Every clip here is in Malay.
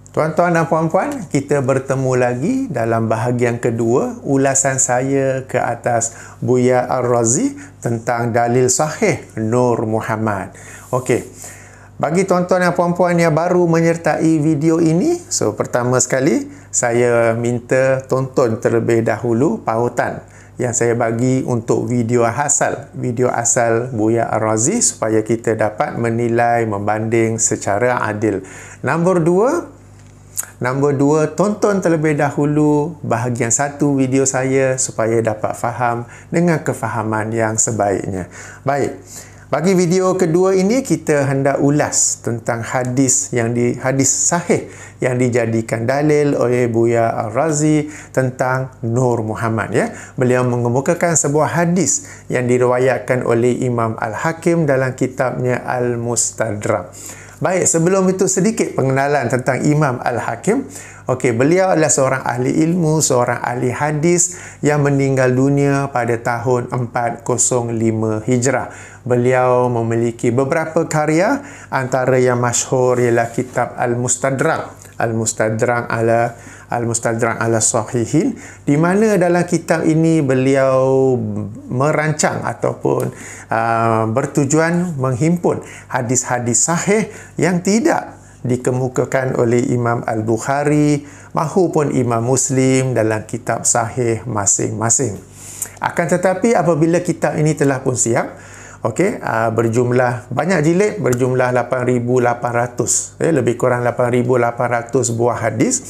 Tuan-tuan dan puan-puan, kita bertemu lagi dalam bahagian kedua ulasan saya ke atas Buya Ar-Razi tentang dalil sahih Nur Muhammad. Okey. Bagi tuan-tuan dan puan-puan yang baru menyertai video ini, pertama sekali saya minta tonton terlebih dahulu pautan yang saya bagi untuk video asal Buya Ar-Razi supaya kita dapat menilai, membanding secara adil. Nombor dua, tonton terlebih dahulu bahagian satu video saya supaya dapat faham dengan kefahaman yang sebaiknya. Baik, bagi video kedua ini kita hendak ulas tentang hadis sahih yang dijadikan dalil oleh Buya Ar-Razi tentang Nur Muhammad, ya. Beliau mengemukakan sebuah hadis yang diriwayatkan oleh Imam Al-Hakim dalam kitabnya Al-Mustadrak. Baik, sebelum itu sedikit pengenalan tentang Imam Al-Hakim. Okey, beliau adalah seorang ahli ilmu, seorang ahli hadis yang meninggal dunia pada tahun 405 Hijrah. Beliau memiliki beberapa karya, antara yang masyhur ialah kitab Al-Mustadrak ala Sahihin, di mana dalam kitab ini beliau merancang ataupun bertujuan menghimpun hadis-hadis sahih yang tidak dikemukakan oleh Imam Al-Bukhari maupun Imam Muslim dalam kitab sahih masing-masing. Akan tetapi apabila kitab ini telah pun siap, berjumlah banyak jilid, berjumlah 8,800, lebih kurang 8,800 buah hadis.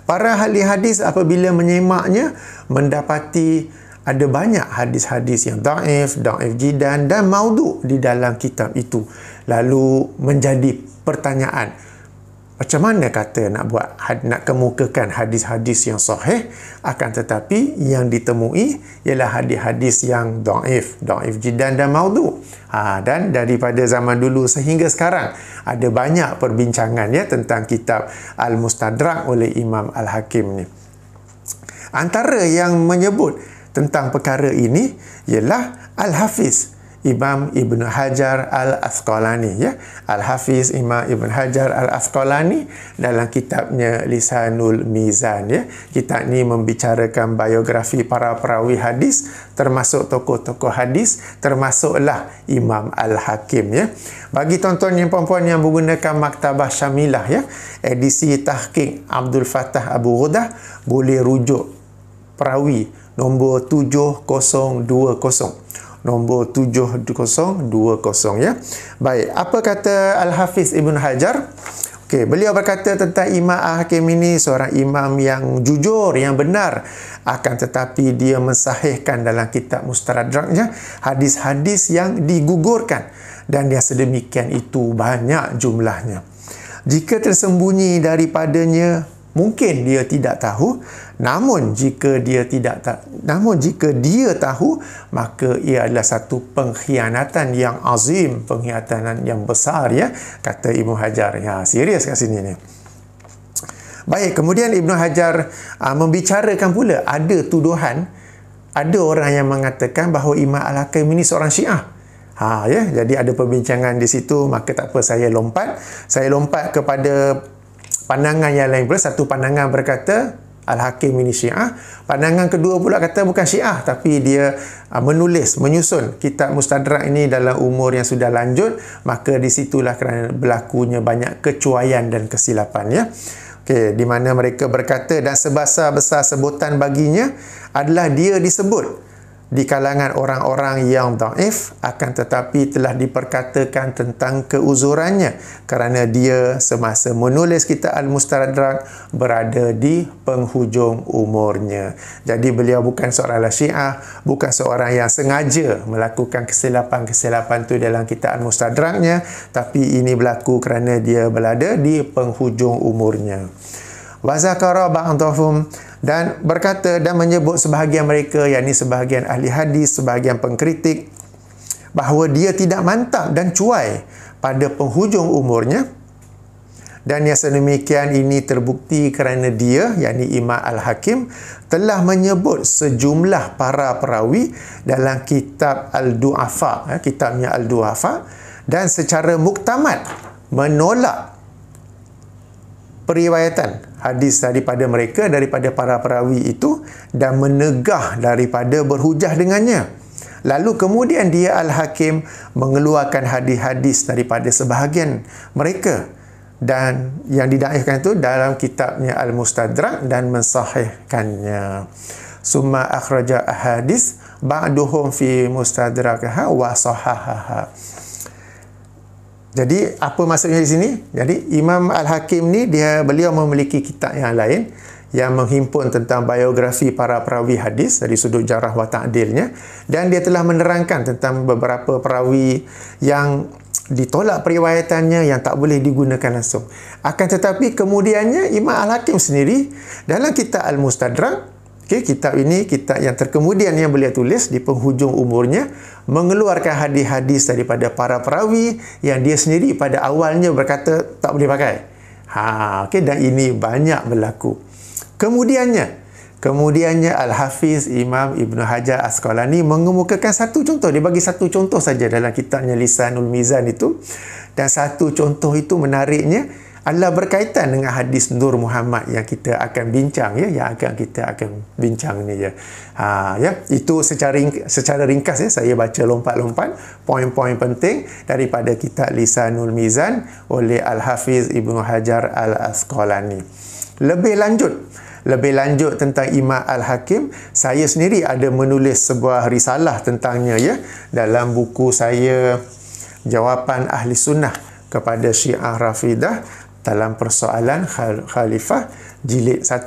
Para ahli hadis apabila menyemaknya mendapati ada banyak hadis-hadis yang daif jiddan dan maudhu di dalam kitab itu. Lalu menjadi pertanyaan, macam mana kata nak kemukakan hadis-hadis yang sahih, akan tetapi yang ditemui ialah hadis-hadis yang daif jiddan dan maudhu. Dan daripada zaman dulu sehingga sekarang ada banyak perbincangan, ya, tentang kitab Al-Mustadrak oleh Imam Al-Hakim ni. Antara yang menyebut tentang perkara ini ialah Al-Hafiz Imam Ibn Hajar Al-Asqalani, ya. Al-Hafiz Imam Ibn Hajar Al-Asqalani dalam kitabnya Lisanul Mizan, ya. Kitab ni membicarakan biografi para perawi hadis, termasuk tokoh-tokoh hadis, termasuklah Imam Al-Hakim, ya. Bagi tuan-tuan dan puan-puan yang menggunakan Maktabah Syamilah, ya, edisi tahqiq Abdul Fattah Abu Ghudah, boleh rujuk perawi nombor 7020. Nombor 7020, ya. Baik, apa kata Al-Hafiz Ibn Hajar? Okey, beliau berkata tentang Imam Al-Hakim ini seorang imam yang jujur, yang benar. Akan tetapi dia mensahihkan dalam kitab Mustadraknya hadis-hadis yang digugurkan, dan yang sedemikian itu banyak jumlahnya. Jika tersembunyi daripadanya, mungkin dia tidak tahu. Namun jika dia tahu, maka ia adalah satu pengkhianatan yang azim, pengkhianatan yang besar, ya, kata Ibnu Hajar. Ya, serius kat sini ni. Baik, kemudian Ibnu Hajar membicarakan pula ada tuduhan, ada orang yang mengatakan bahawa Imam Al-Hakim ini seorang Syiah. Ya, jadi ada perbincangan di situ, maka tak apa, saya lompat kepada pandangan yang lain pula. Satu pandangan berkata Al-Hakim ini Syiah. Pandangan kedua pula kata bukan Syiah, tapi dia menyusun kitab Mustadrak ini dalam umur yang sudah lanjut. Maka di situlah kerana berlakunya banyak kecuaian dan kesilapan, ya. Okey, di mana mereka berkata, dan sebesar-besar sebutan baginya adalah dia disebut di kalangan orang-orang yang daif, akan tetapi telah diperkatakan tentang keuzurannya kerana dia semasa menulis kitab Al-Mustadrak berada di penghujung umurnya. Jadi beliau bukan seorang Syiah, bukan seorang yang sengaja melakukan kesilapan-kesilapan itu dalam kitab Al-Mustadraknya, tapi ini berlaku kerana dia berada di penghujung umurnya. Wa zakara ba'dahum, dan berkata dan menyebut sebahagian mereka, yakni sebahagian ahli hadis, sebahagian pengkritik, bahawa dia tidak mantap dan cuai pada penghujung umurnya, dan yang sedemikian ini terbukti kerana dia, yakni Imam Al-Hakim, telah menyebut sejumlah para perawi dalam kitab Al-Du'afa, kitabnya Al-Du'afa, dan secara muktamad menolak periwayatan hadis daripada mereka, daripada para perawi itu, dan menegah daripada berhujah dengannya. Lalu kemudian dia Al-Hakim mengeluarkan hadis-hadis daripada sebahagian mereka, dan yang didakwahkan itu dalam kitabnya Al-Mustadrak dan mensahihkannya. Summa akhraja ahadis ba'duhum fi mustadrakha wa sahahaha. Jadi apa maksudnya di sini? Jadi Imam Al-Hakim ni beliau memiliki kitab yang lain yang menghimpun tentang biografi para perawi hadis dari sudut jarah wa ta'dilnya, dan dia telah menerangkan tentang beberapa perawi yang ditolak periwayatannya, yang tak boleh digunakan langsung. Akan tetapi kemudiannya Imam Al-Hakim sendiri dalam kitab Al-Mustadrak, kitab ini kitab yang terkemudian yang beliau tulis di penghujung umurnya, mengeluarkan hadis-hadis daripada para perawi yang dia sendiri pada awalnya berkata tak boleh pakai. Dan ini banyak berlaku. Kemudiannya Al-Hafiz Imam Ibn Hajar Asqalani mengemukakan satu contoh. Dia bagi satu contoh saja dalam kitabnya Lisanul Mizan itu. Dan satu contoh itu menariknya adalah berkaitan dengan hadis Nur Muhammad yang kita akan bincang, kita akan bincang ni itu secara ringkas saya baca lompat-lompat poin-poin penting daripada kitab Lisanul Mizan oleh Al-Hafiz Ibn Hajar Al-Asqalani. Lebih lanjut tentang Imam Al-Hakim, saya sendiri ada menulis sebuah risalah tentangnya dalam buku saya Jawapan Ahli Sunnah kepada Syiah Rafidah dalam persoalan Khalifah, jilid 1.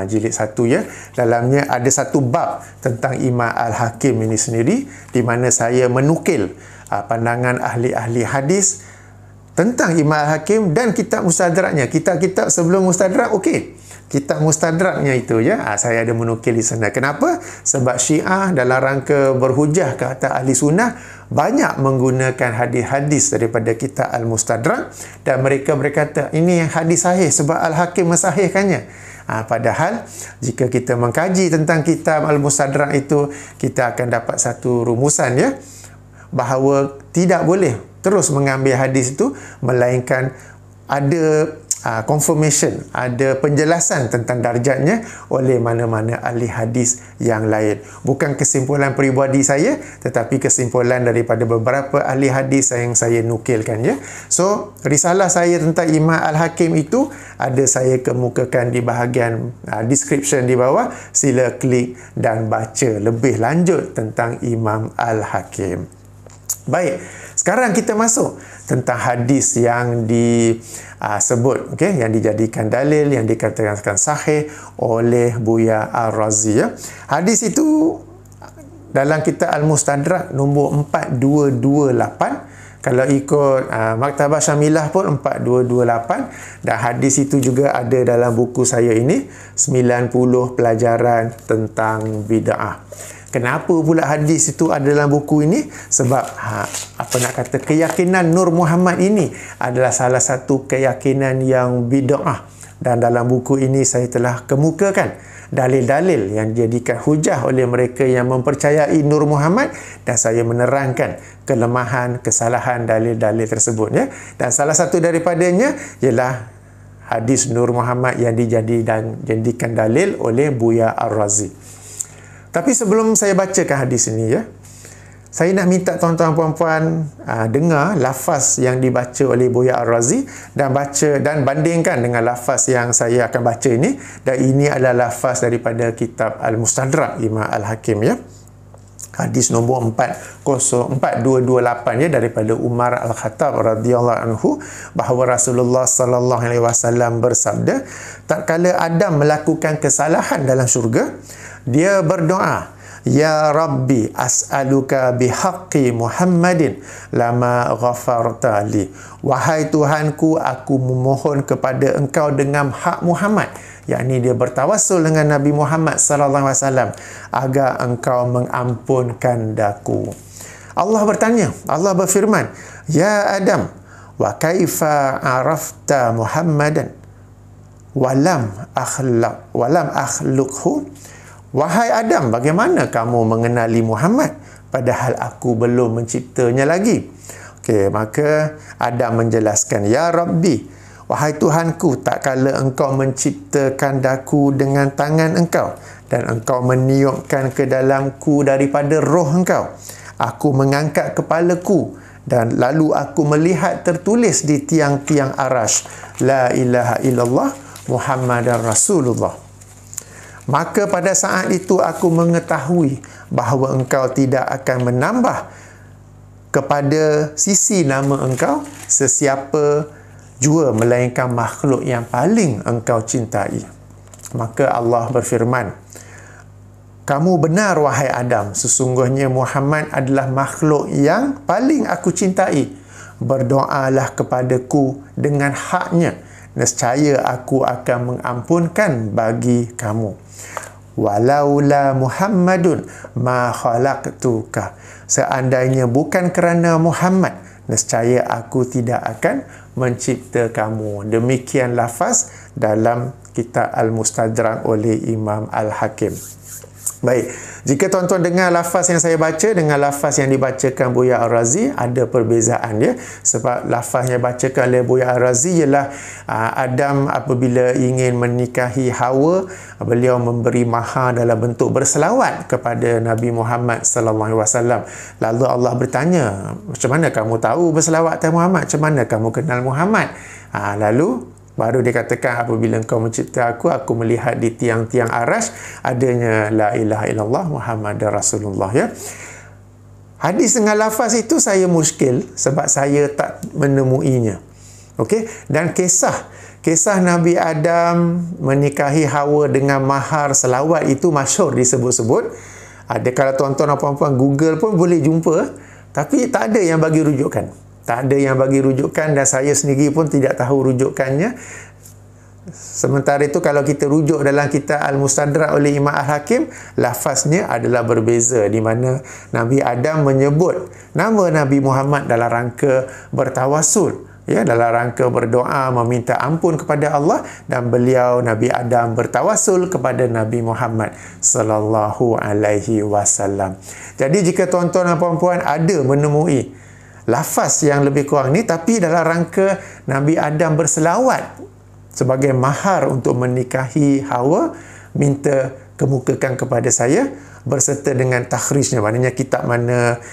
Jilid 1 dalamnya ada satu bab tentang Imam Al-Hakim ini sendiri, di mana saya menukil pandangan ahli-ahli hadis tentang Imam Al-Hakim dan kitab Mustadraknya. Kitab-kitab sebelum Mustadrak kitab Mustadraknya itu saya ada menukil di sana. Kenapa? Sebab Syiah dalam rangka berhujah ke atas ahli sunnah banyak menggunakan hadis-hadis daripada kitab Al-Mustadrak, dan mereka berkata ini hadis sahih sebab Al-Hakim mensahihkannya. Padahal jika kita mengkaji tentang kitab Al-Mustadrak itu, kita akan dapat satu rumusan bahawa tidak boleh terus mengambil hadis itu, melainkan ada confirmation, ada penjelasan tentang darjatnya oleh mana-mana ahli hadis yang lain. Bukan kesimpulan peribadi saya, tetapi kesimpulan daripada beberapa ahli hadis yang saya nukilkan. So, risalah saya tentang Imam Al-Hakim itu ada saya kemukakan di bahagian description di bawah. Sila klik dan baca lebih lanjut tentang Imam Al-Hakim. Baik, sekarang kita masuk tentang hadis yang disebut, yang dijadikan dalil, yang dikatakan sahih oleh Buya Ar-Razi. Hadis itu dalam kitab Al-Mustadrak nombor 4228. Kalau ikut Maktabah Syamilah pun 4228, dan hadis itu juga ada dalam buku saya ini, 90 pelajaran tentang bid'ah. Kenapa pula hadis itu ada dalam buku ini? Sebab keyakinan Nur Muhammad ini adalah salah satu keyakinan yang bid'ah, dan dalam buku ini saya telah kemukakan dalil-dalil yang dijadikan hujah oleh mereka yang mempercayai Nur Muhammad, dan saya menerangkan kelemahan, kesalahan dalil-dalil tersebut. Dan salah satu daripadanya ialah hadis Nur Muhammad yang dijadikan dalil oleh Buya Ar-Razi. Tapi sebelum saya bacakan hadis ini, saya nak minta tuan-tuan puan-puan dengar lafaz yang dibaca oleh Buya Ar-Razi dan bandingkan dengan lafaz yang saya akan baca ini. Dan ini adalah lafaz daripada kitab Al-Mustadrak Imam Al-Hakim. Hadis nombor 4228 daripada Umar Al-Khattab radhiyallahu anhu, bahawa Rasulullah sallallahu alaihi wasallam bersabda, tatkala Adam melakukan kesalahan dalam syurga, dia berdoa, Ya Rabbi, as'aluka bihaqqi Muhammadin lama ghafarta li. Wahai Tuhanku, aku memohon kepada Engkau dengan hak Muhammad. Yakni dia bertawassul dengan Nabi Muhammad sallallahu alaihi wasallam agar Engkau mengampunkan daku. Allah berfirman, Ya Adam, wa kaifa arafta Muhammadan walam akhluqhu. Wahai Adam, bagaimana kamu mengenali Muhammad padahal aku belum menciptanya lagi? Maka Adam menjelaskan, Ya Rabbi, Wahai Tuhanku, tak kala engkau menciptakan daku dengan tangan engkau dan engkau meniupkan ke dalamku daripada roh engkau, aku mengangkat kepalaku dan lalu aku melihat tertulis di tiang-tiang arash, La ilaha illallah Muhammadan Rasulullah. Maka pada saat itu aku mengetahui bahawa engkau tidak akan menambah kepada sisi nama engkau sesiapa jua melainkan makhluk yang paling engkau cintai. Maka Allah berfirman, kamu benar wahai Adam, sesungguhnya Muhammad adalah makhluk yang paling aku cintai. Berdoalah kepadaku dengan haknya, nescaya aku akan mengampunkan bagi kamu. Walaula Muhammadun ma khalaqtuka. Seandainya bukan kerana Muhammad, nescaya aku tidak akan mencipta kamu. Demikian lafaz dalam kitab Al-Mustadrak oleh Imam Al-Hakim. Baik, jika tuan-tuan dengar lafaz yang saya baca dengan lafaz yang dibacakan Buya Ar-Razi, ada perbezaan ya. Sebab lafaz yang dibacakan oleh Buya Ar-Razi ialah Adam apabila ingin menikahi Hawa, beliau memberi mahar dalam bentuk berselawat kepada Nabi Muhammad sallallahu alaihi wasallam. Lalu Allah bertanya, macam mana kamu tahu berselawat atas Muhammad? Macam mana kamu kenal Muhammad? Lalu baru dikatakan apabila engkau mencipta aku melihat di tiang-tiang arash adanya La ilaha illallah Muhammadar Rasulullah ya. Hadis dengan lafaz itu saya muskil sebab saya tak menemuinya. Okey, dan kisah Nabi Adam menikahi Hawa dengan mahar selawat itu masyhur disebut-sebut. Ada kalau tuan-tuan dan puan-puan Google pun boleh jumpa, tapi tak ada yang bagi rujukan. Tak ada yang bagi rujukan dan saya sendiri pun tidak tahu rujukannya. Sementara itu kalau kita rujuk dalam kitab Al-Mustadrak oleh Imam Al-Hakim, lafaznya adalah berbeza, di mana Nabi Adam menyebut nama Nabi Muhammad dalam rangka bertawasul, ya, dalam rangka berdoa meminta ampun kepada Allah, dan beliau Nabi Adam bertawasul kepada Nabi Muhammad sallallahu alaihi wasallam. Jadi jika tuan-tuan dan puan-puan ada menemui lafaz yang lebih kurang ni tapi dalam rangka Nabi Adam berselawat sebagai mahar untuk menikahi Hawa, minta kemukakan kepada saya berserta dengan takhrijnya, maknanya kitab mana,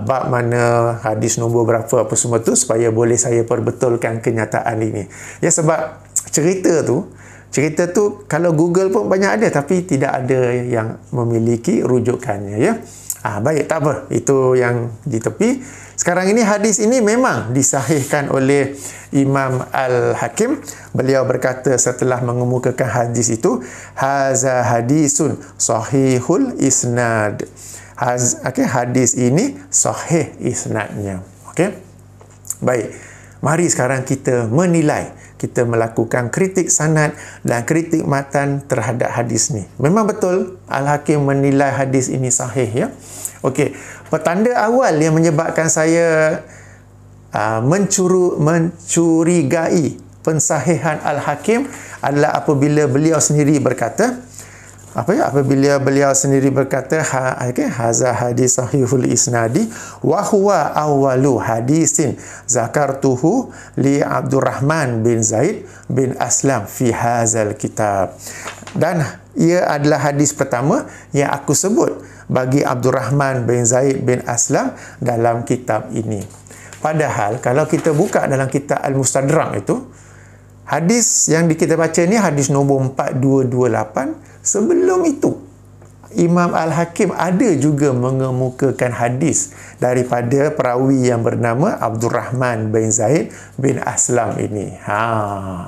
bab mana, hadis nombor berapa, apa semua tu, supaya boleh saya perbetulkan kenyataan ini. Ya, sebab cerita tu kalau Google pun banyak ada tapi tidak ada yang memiliki rujukannya ya. Baik, tak apa, itu yang di tepi. Sekarang ini hadis ini memang disahihkan oleh Imam Al-Hakim. Beliau berkata setelah mengemukakan hadis itu, haza hadisun sahihul isnad. Hadis ini sahih isnadnya. Okey. Baik. Mari sekarang kita menilai, kita melakukan kritik sanad dan kritik matan terhadap hadis ni. Memang betul Al-Hakim menilai hadis ini sahih ya. Okey, petanda awal yang menyebabkan saya mencurigai pensahihan Al-Hakim adalah apabila beliau sendiri berkata, apabila beliau sendiri berkata, haza hadis sahihul isnadi wa huwa awwalu hadisin zakartuhu li Abdurrahman bin Zaid bin Aslam fi hazal kitab. Dan ia adalah hadis pertama yang aku sebut bagi Abdurrahman bin Zaid bin Aslam dalam kitab ini. Padahal kalau kita buka dalam kitab Al-Mustadrak itu, hadis yang kita baca ni hadis nombor 4228. Sebelum itu Imam Al-Hakim ada juga mengemukakan hadis daripada perawi yang bernama Abdurrahman bin Zaid bin Aslam ini.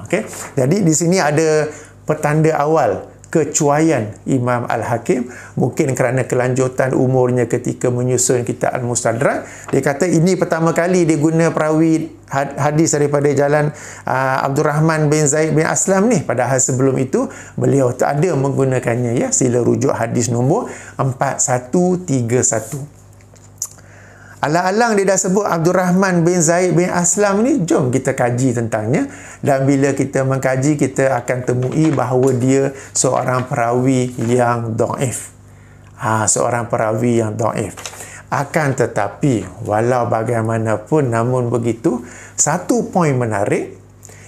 Okay. Jadi di sini ada petanda awal kecuaian Imam Al-Hakim, mungkin kerana kelanjutan umurnya ketika menyusun kitab Al-Mustadrak. Dia kata ini pertama kali dia guna perawi hadis daripada jalan Abdurrahman bin Zaid bin Aslam ni, padahal sebelum itu beliau tak ada menggunakannya ya. Sila rujuk hadis nombor 4131. Alang-alang dia dah sebut Abdurrahman bin Zaid bin Aslam ni, jom kita kaji tentangnya. Dan bila kita mengkaji, kita akan temui bahawa dia seorang perawi yang dhaif. Seorang perawi yang dhaif. Akan tetapi, walau bagaimanapun, namun begitu, satu poin menarik,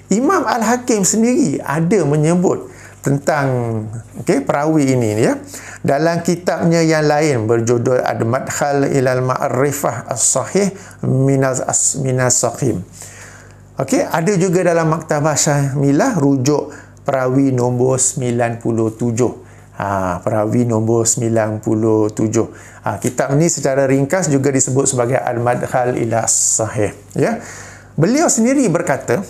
Imam Al-Hakim sendiri ada menyebut tentang perawi ini ya. Dalam kitabnya yang lain berjudul Al-Madkhal ilal Ma'rifah As-Sahih Minas Saqim. Ada juga dalam Maktabah Syamilah rujuk perawi nombor 97. Perawi nombor 97. Kitab ni secara ringkas juga disebut sebagai Al-Madkhal ila Sahih ya. Beliau sendiri berkata,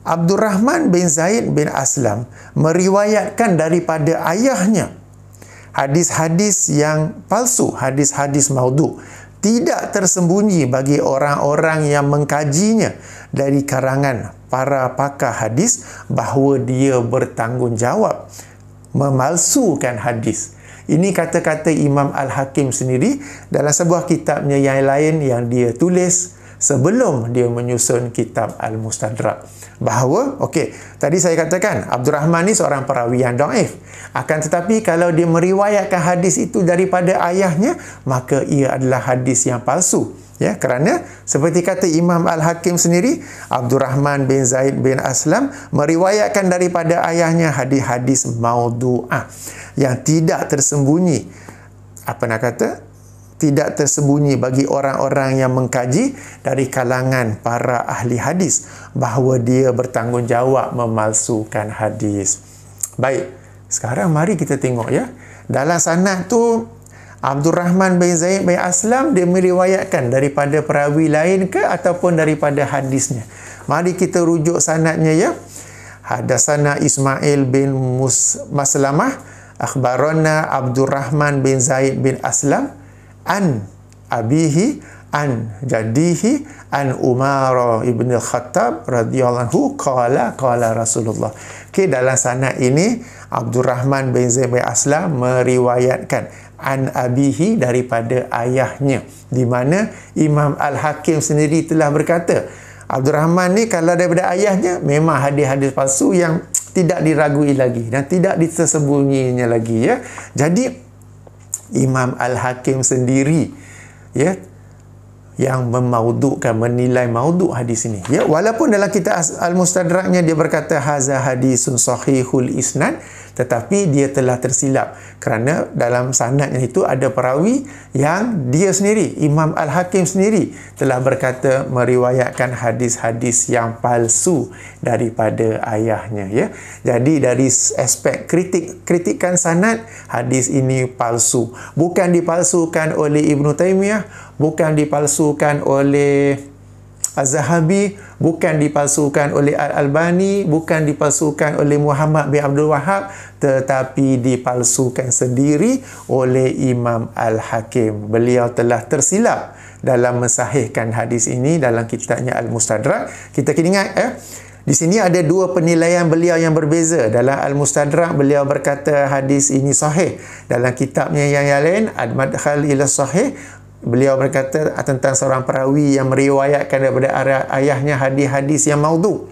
Abdul Rahman bin Zaid bin Aslam meriwayatkan daripada ayahnya hadis-hadis yang palsu, hadis-hadis maudhu, tidak tersembunyi bagi orang-orang yang mengkajinya dari karangan para pakar hadis bahawa dia bertanggungjawab memalsukan hadis. Ini kata-kata Imam Al-Hakim sendiri dalam sebuah kitabnya yang lain yang dia tulis sebelum dia menyusun kitab Al-Mustadrak. Bahawa, tadi saya katakan Abdul Rahman ni seorang perawi yang dhaif. Akan tetapi kalau dia meriwayatkan hadis itu daripada ayahnya, maka ia adalah hadis yang palsu. Ya, kerana seperti kata Imam Al-Hakim sendiri, Abdul Rahman bin Zaid bin Aslam meriwayatkan daripada ayahnya hadis-hadis maudhu'ah yang tidak tersembunyi. Tidak tersembunyi bagi orang-orang yang mengkaji dari kalangan para ahli hadis bahawa dia bertanggungjawab memalsukan hadis. Baik, sekarang mari kita tengok ya. Dalam sanad tu Abdul Rahman bin Zaid bin Aslam dia meriwayatkan daripada perawi lain ke ataupun daripada hadisnya. Mari kita rujuk sanadnya ya. Hadatsana Ismail bin Maslamah akhbarana Abdul Rahman bin Zaid bin Aslam an abihi an jadihi an Umar ibn Khattab radhiyallahu qala Rasulullah. Dalam sanad ini Abdul Rahman bin Zaid bin Aslam meriwayatkan an abihi daripada ayahnya, di mana Imam Al-Hakim sendiri telah berkata Abdul Rahman ni kalau daripada ayahnya memang hadis-hadis palsu yang tidak diragui lagi dan tidak tersembunyinya lagi ya. Jadi Imam Al-Hakim sendiri ya yang memaudhu'kan, menilai maudhu' hadis ini ya, walaupun dalam kitab Al-Mustadraknya dia berkata haza hadisun sahihul isnad, tetapi dia telah tersilap kerana dalam sanadnya itu ada perawi yang dia sendiri, Imam Al-Hakim sendiri telah berkata meriwayatkan hadis-hadis yang palsu daripada ayahnya ya. Jadi dari aspek kritikan sanad, hadis ini palsu, bukan dipalsukan oleh Ibn Taymiyah, bukan dipalsukan oleh Az-Zahabi, bukan dipalsukan oleh Al-Albani, bukan dipalsukan oleh Muhammad bin Abdul Wahhab, tetapi dipalsukan sendiri oleh Imam Al-Hakim. Beliau telah tersilap dalam mensahihkan hadis ini dalam kitabnya Al-Mustadrak. Kita kena ingat di sini ada dua penilaian beliau yang berbeza. Dalam Al-Mustadrak beliau berkata hadis ini sahih. Dalam kitabnya yang lain Al-Madkhal ila Sahih beliau berkata tentang seorang perawi yang meriwayatkan daripada ayahnya hadis-hadis yang maudhu.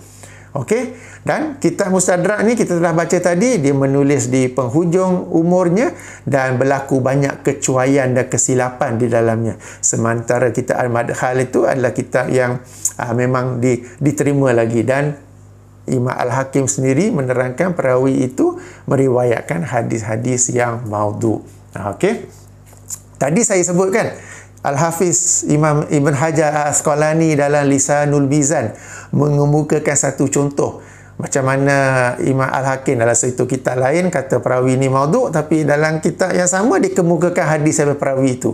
Dan kitab Mustadrak ni kita telah baca tadi, dia menulis di penghujung umurnya dan berlaku banyak kecuaian dan kesilapan di dalamnya. Sementara kitab Al-Madkhal itu adalah kitab yang memang diterima lagi, dan Imam Al-Hakim sendiri menerangkan perawi itu meriwayatkan hadis-hadis yang maudhu. Tadi saya sebutkan Al-Hafiz Imam Ibn Hajar Al-Asqalani dalam Lisanul Mizan mengemukakan satu contoh macam mana Imam Al-Hakim dalam satu kitab lain kata perawi ini maudhu', tapi dalam kitab yang sama dikemukakan hadis dari perawi itu.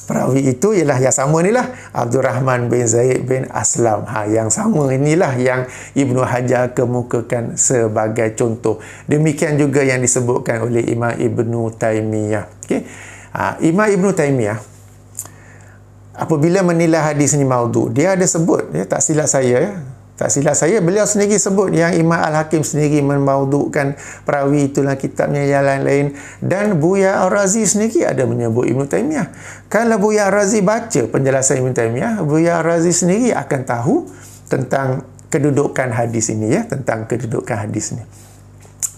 Perawi itu ialah yang sama inilah Abdul Rahman bin Zaid bin Aslam. Yang sama inilah yang Ibnu Hajar kemukakan sebagai contoh. Demikian juga yang disebutkan oleh Imam Ibnu Taymiyah. Imam Ibnu Taymiyah apabila menilai hadis ini maudhu', dia ada sebut, tak silap saya, beliau sendiri sebut yang Imam Al-Hakim sendiri memaudhu'kan perawi itulah kitabnya yang lain-lain, dan Buya Ar-Razi sendiri ada menyebut Ibnu Taymiyah. Kalau Buya Ar-Razi baca penjelasan Ibnu Taymiyah, Buya Ar-Razi sendiri akan tahu tentang kedudukan hadis ini ya, tentang kedudukan hadis ini.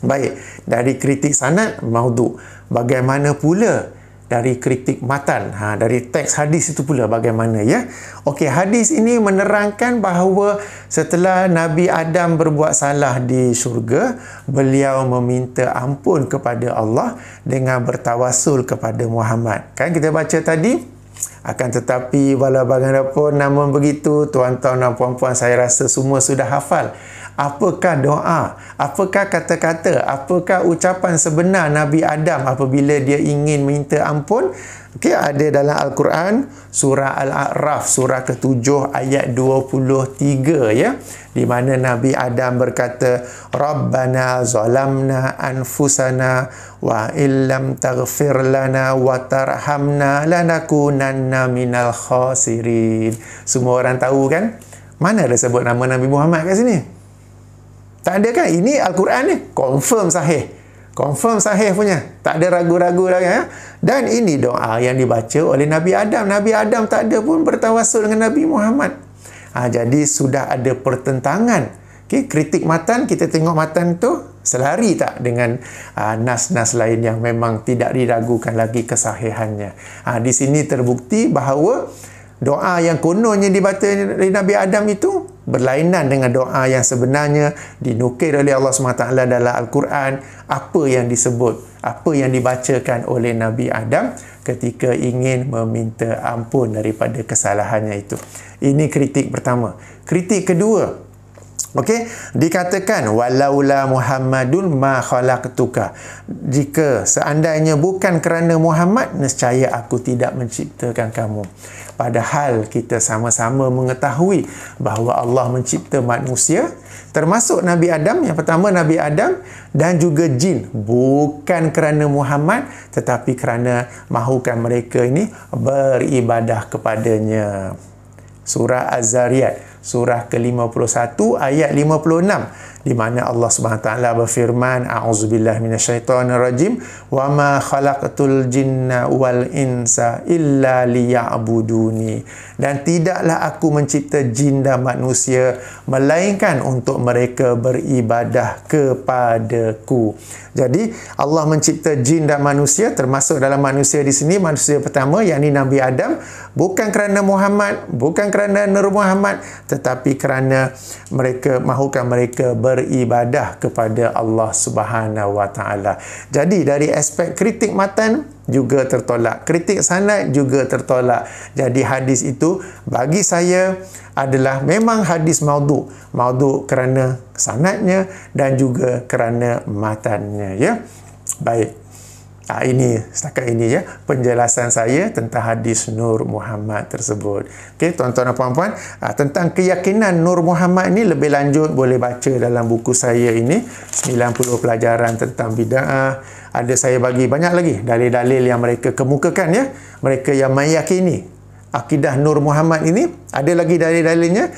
Baik, dari kritik sanad maudhu', bagaimana pula dari kritik matan, dari teks hadis itu pula bagaimana ya. Okey, hadis ini menerangkan bahawa setelah Nabi Adam berbuat salah di syurga, beliau meminta ampun kepada Allah dengan bertawassul kepada Muhammad. Kan kita baca tadi, akan tetapi walau bagaimanapun namun begitu, tuan-tuan dan puan-puan, saya rasa semua sudah hafal. Apakah doa, apakah kata-kata, apakah ucapan sebenar Nabi Adam apabila dia ingin minta ampun? Okey, ada dalam Al-Quran, surah Al-A'raf, surah ke-7 ayat 23 ya, di mana Nabi Adam berkata, Rabbana zalamna anfusana wa illam taghfir lana wa tarhamna lanakunanna minal khasirin. Semua orang tahu kan? Mana ada sebut nama Nabi Muhammad kat sini? Tak ada kan? Ini Al-Quran ni confirm sahih. Confirm sahih punya. Tak ada ragu-ragu lagi. Ya? Dan ini doa yang dibaca oleh Nabi Adam. Nabi Adam tak ada pun bertawassul dengan Nabi Muhammad. Jadi sudah ada pertentangan. Okay? Kritik matan, kita tengok matan tu selari tak dengan nas-nas lain yang memang tidak diragukan lagi kesahihannya. Di sini terbukti bahawa doa yang kononnya dibaca oleh Nabi Adam itu berlainan dengan doa yang sebenarnya dinukil oleh Allah SWT dalam Al-Quran. Apa yang disebut, apa yang dibacakan oleh Nabi Adam ketika ingin meminta ampun daripada kesalahannya itu. Ini kritik pertama. Kritik kedua, okey, dikatakan walaula Muhammadun ma khalaqtuka. Jika seandainya bukan kerana Muhammad, nescaya aku tidak menciptakan kamu. Padahal kita sama-sama mengetahui bahawa Allah mencipta manusia, termasuk Nabi Adam, yang pertama Nabi Adam, dan juga jin, bukan kerana Muhammad, tetapi kerana mahukan mereka ini beribadah kepadanya. Surah Az-Zariyat, surah ke-51 ayat 56, di mana Allah SWT berfirman, a'udzubillahi minasyaitonirrajim, wa ma khalaqtul jinna wal insa illa liya'buduni. Dan tidaklah aku mencipta jin dan manusia melainkan untuk mereka beribadah kepadaku. Jadi Allah mencipta jin dan manusia, termasuk dalam manusia di sini manusia pertama, yakni Nabi Adam, bukan kerana Muhammad, bukan kerana Nur Muhammad, tetapi kerana mereka mahukan mereka beribadah kepada Allah Subhanahu Wa Taala. Jadi dari aspek kritik matan juga tertolak, kritik sanad juga tertolak. Jadi hadis itu bagi saya adalah memang hadis maudhu. Maudhu kerana sanadnya dan juga kerana matannya ya. Baik. Ini setakat ini ya penjelasan saya tentang hadis Nur Muhammad tersebut. Okey, tuan-tuan dan puan-puan, tentang keyakinan Nur Muhammad ini lebih lanjut boleh baca dalam buku saya ini, 90 pelajaran tentang bid'ah. Ada saya bagi banyak lagi dalil-dalil yang mereka kemukakan ya. Mereka yang meyakini akidah Nur Muhammad ini, ada lagi dalil-dalilnya.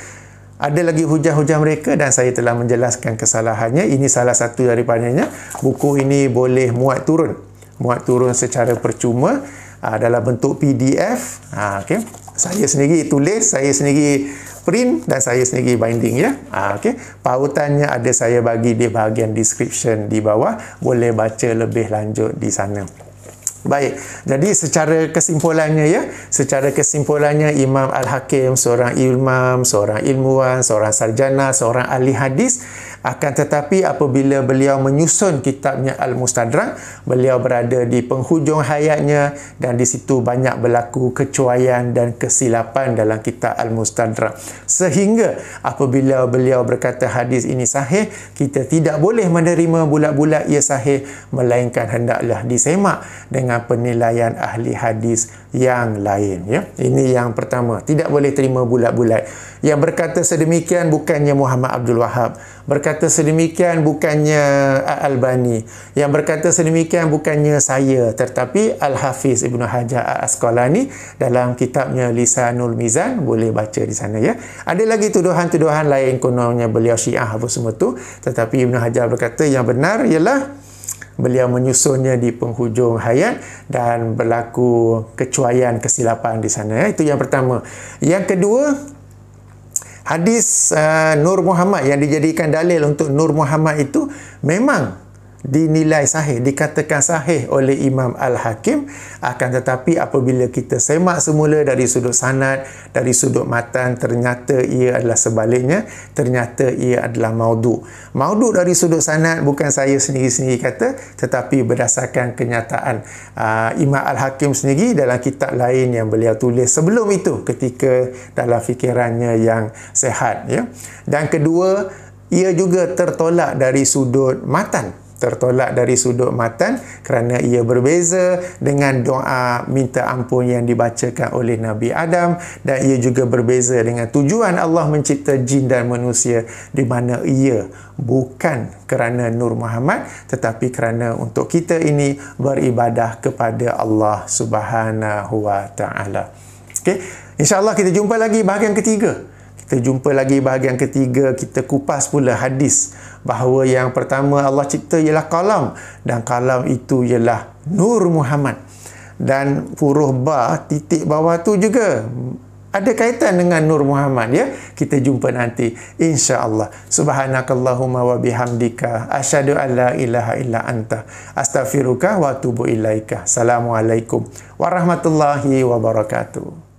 Ada lagi hujah-hujah mereka dan saya telah menjelaskan kesalahannya. Ini salah satu daripadanya. Buku ini boleh muat turun secara percuma dalam bentuk PDF. Okay. Saya sendiri tulis, saya sendiri print dan saya sendiri binding ya. Okay. Pautannya ada saya bagi di bahagian description di bawah. Boleh baca lebih lanjut di sana. Baik, jadi secara kesimpulannya Imam Al-Hakim seorang imam, seorang ilmuwan, seorang sarjana, seorang ahli hadis. Akan tetapi apabila beliau menyusun kitabnya Al-Mustadrak, beliau berada di penghujung hayatnya dan di situ banyak berlaku kecuaian dan kesilapan dalam kitab Al-Mustadrak. Sehingga apabila beliau berkata hadis ini sahih, kita tidak boleh menerima bulat-bulat ia sahih, melainkan hendaklah disemak dengan penilaian ahli hadis yang lain ya. Ini yang pertama, tidak boleh terima bulat-bulat. Yang berkata sedemikian bukannya Muhammad Abdul Wahab, berkata sedemikian bukannya Al-Albani, yang berkata sedemikian bukannya saya, tetapi Al-Hafiz Ibnu Hajar Al-Asqalani dalam kitabnya Lisanul Mizan, boleh baca di sana ya. Ada lagi tuduhan-tuduhan lain kononnya beliau Syiah apa semua tu, tetapi Ibnu Hajar berkata yang benar ialah beliau menyusunnya di penghujung hayat dan berlaku kecuaian, kesilapan di sana ya. Itu yang pertama. Yang kedua, hadis Nur Muhammad yang dijadikan dalil untuk Nur Muhammad itu memang dinilai sahih, dikatakan sahih oleh Imam Al-Hakim. Akan tetapi apabila kita semak semula dari sudut sanad, dari sudut matan, ternyata ia adalah sebaliknya, ternyata ia adalah maudhu. Maudhu dari sudut sanad bukan saya sendiri-sendiri kata, tetapi berdasarkan kenyataan Imam Al-Hakim sendiri dalam kitab lain yang beliau tulis sebelum itu ketika dalam fikirannya yang sehat, ya. Dan kedua, ia juga tertolak dari sudut matan. Tertolak dari sudut matan kerana ia berbeza dengan doa minta ampun yang dibacakan oleh Nabi Adam, dan ia juga berbeza dengan tujuan Allah mencipta jin dan manusia, di mana ia bukan kerana Nur Muhammad tetapi kerana untuk kita ini beribadah kepada Allah Subhanahu wa taala. Okey, insya-Allah kita jumpa lagi bahagian ketiga. Kita jumpa lagi bahagian ketiga, kita kupas pula hadis bahawa yang pertama Allah cipta ialah kalam, dan kalam itu ialah Nur Muhammad. Dan huruf ba titik bawah tu juga ada kaitan dengan Nur Muhammad, ya. Kita jumpa nanti insya-Allah. Subhanakallahumma wa bihamdika asyhadu an la ilaha illa anta astaghfiruka wa atubu ilaika. Assalamualaikum warahmatullahi wabarakatuh.